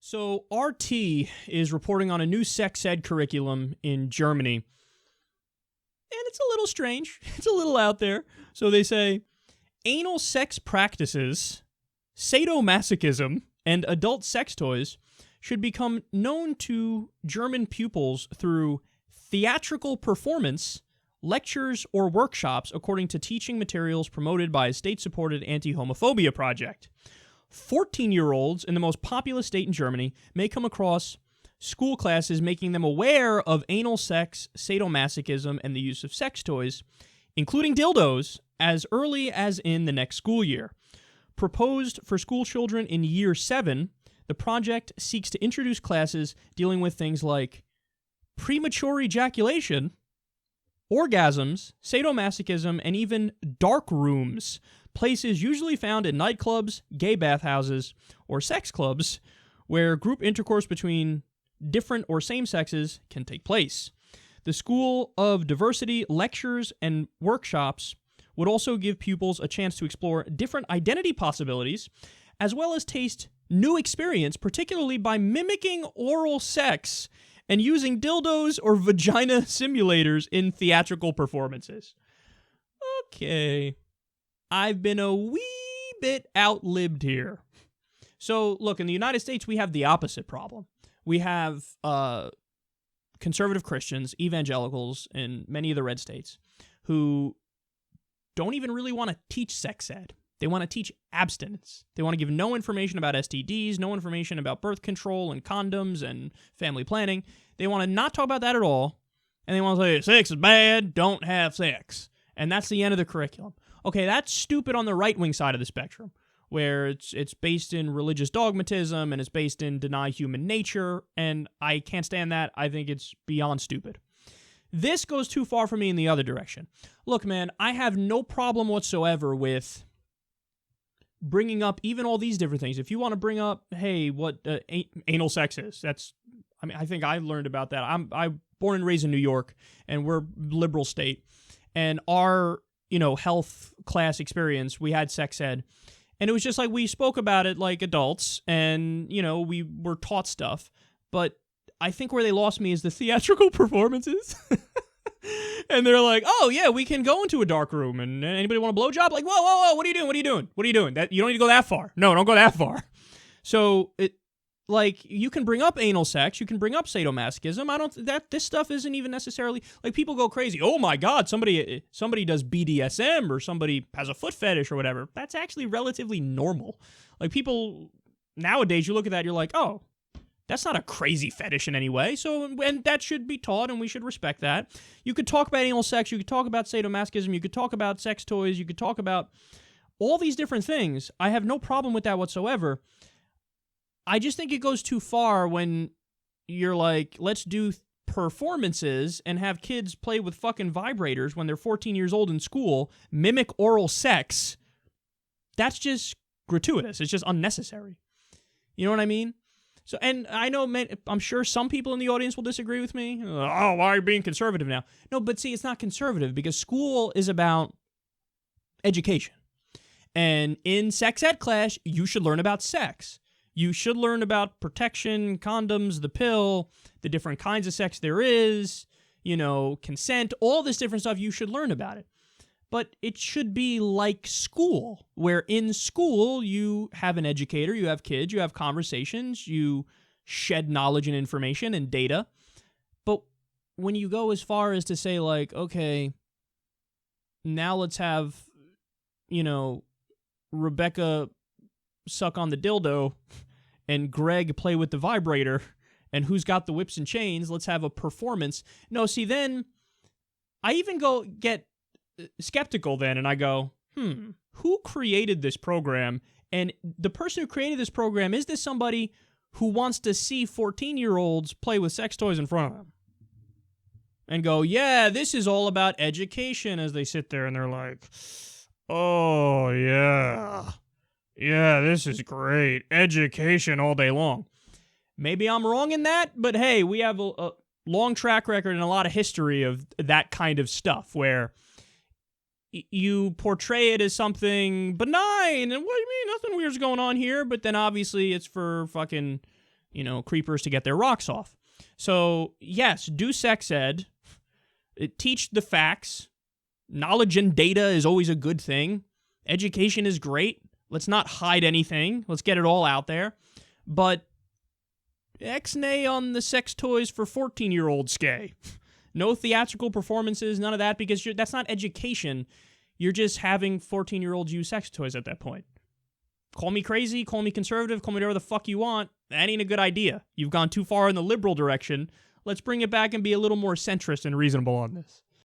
So RT is reporting on a new sex ed curriculum in Germany. And it's a little strange. It's a little out there. So they say, anal sex practices, sadomasochism, and adult sex toys should become known to German pupils through theatrical performance, lectures, or workshops, according to teaching materials promoted by a state-supported anti-homophobia project. 14-year-olds in the most populous state in Germany may come across school classes making them aware of anal sex, sadomasochism, and the use of sex toys, including dildos, as early as in the next school year. Proposed for school children in Year 7, the project seeks to introduce classes dealing with things like premature ejaculation, orgasms, sadomasochism, and even dark rooms, places usually found in nightclubs, gay bathhouses, or sex clubs, where group intercourse between different or same sexes can take place. The School of Diversity lectures and workshops would also give pupils a chance to explore different identity possibilities, as well as taste new experience, particularly by mimicking oral sex and using dildos or vagina simulators in theatrical performances. Okay. I've been a wee bit outlived here. So, look, in the United States, we have the opposite problem. We have conservative Christians, evangelicals in many of the red states who don't even really want to teach sex ed. They want to teach abstinence. They want to give no information about STDs, no information about birth control and condoms and family planning. They want to not talk about that at all, and they want to say, sex is bad, don't have sex. And that's the end of the curriculum. Okay, that's stupid on the right-wing side of the spectrum, where it's based in religious dogmatism and it's based in deny human nature, and I can't stand that. I think it's beyond stupid. This goes too far for me in the other direction. Look, man, I have no problem whatsoever with bringing up even all these different things. If you want to bring up, hey, what anal sex is, I think I learned about that. I'm born and raised in New York, and we're a liberal state, and our health class experience, we had sex ed, and it was just like we spoke about it like adults, and we were taught stuff. But I think where they lost me is the theatrical performances. And they're like, oh yeah, we can go into a dark room, and anybody want a blowjob? Like, whoa, what are you doing? That you don't need to go that far. No, don't go that far. So you can bring up anal sex, you can bring up sadomasochism. This stuff isn't even necessarily, like, people go crazy. Oh my God, somebody does BDSM, or somebody has a foot fetish or whatever. That's actually relatively normal. Like, people nowadays, you look at that, you're like, oh, that's not a crazy fetish in any way. So, and that should be taught, and we should respect that. You could talk about anal sex, you could talk about sadomasochism, you could talk about sex toys, you could talk about all these different things. I have no problem with that whatsoever. I just think it goes too far when you're like, let's do performances and have kids play with fucking vibrators when they're 14 years old in school, mimic oral sex. That's just gratuitous. It's just unnecessary. You know what I mean? So, and I know, I'm sure some people in the audience will disagree with me. Oh, why are you being conservative now? No, but see, it's not conservative because school is about education. And in sex ed class, you should learn about sex. You should learn about protection, condoms, the pill, the different kinds of sex there is, consent, all this different stuff. You should learn about it. But it should be like school, where in school you have an educator, you have kids, you have conversations, you shed knowledge and information and data. But when you go as far as to say, like, okay, now let's have, Rebecca suck on the dildo and Greg play with the vibrator, and who's got the whips and chains, let's have a performance. No, see, then I even get skeptical then, and I go, who created this program? And the person who created this program, is this somebody who wants to see 14-year-olds play with sex toys in front of them? And go, yeah, this is all about education, as they sit there and they're like, oh, yeah, this is great. Education all day long. Maybe I'm wrong in that, but hey, we have a long track record and a lot of history of that kind of stuff where you portray it as something benign, and what do you mean? Nothing weird's going on here, but then obviously it's for fucking, creepers to get their rocks off. So, yes, do sex ed. Teach the facts. Knowledge and data is always a good thing. Education is great. Let's not hide anything. Let's get it all out there. But X-nay on the sex toys for 14-year-olds gay. No theatrical performances, none of that, because that's not education. You're just having 14-year-olds use sex toys at that point. Call me crazy, call me conservative, call me whatever the fuck you want. That ain't a good idea. You've gone too far in the liberal direction. Let's bring it back and be a little more centrist and reasonable on this.